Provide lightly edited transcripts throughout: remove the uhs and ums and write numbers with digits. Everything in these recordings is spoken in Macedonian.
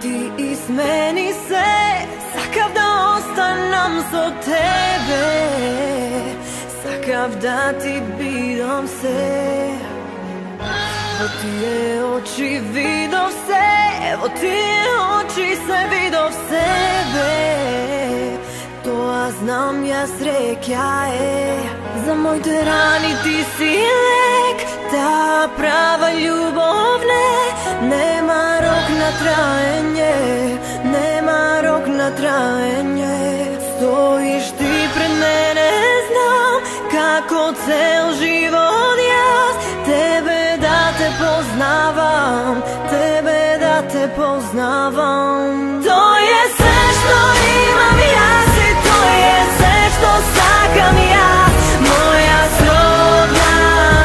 Ти измени се, сакав да останам со тебе, сакав да ти бидам се. Во тие очи видов се, во тие очи се видов себе. Тоа знам јас, среќа е. За моите рани ти си лек, таа права љубов нема рок на траење, нема рок на траење. Стоиш ти пред мене, знам како цел живот јас тебе да те познавам, тебе да те познавам. Тој е се што имам јас и тој е се што сакам јас. Моја сродна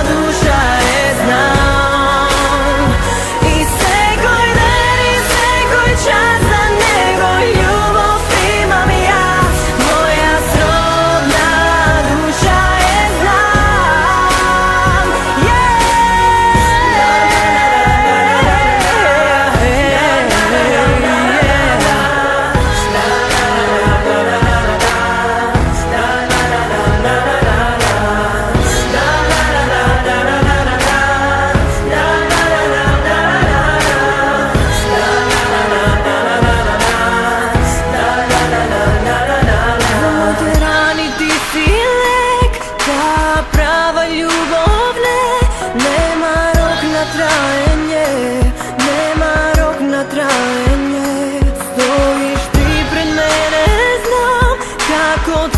душа е знам и секој ден и секој час за него љубов имам јас. Моја сродна душа е знам.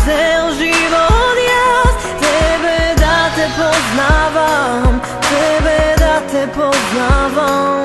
Цел живот јас тебе да те познавам, тебе да те познавам.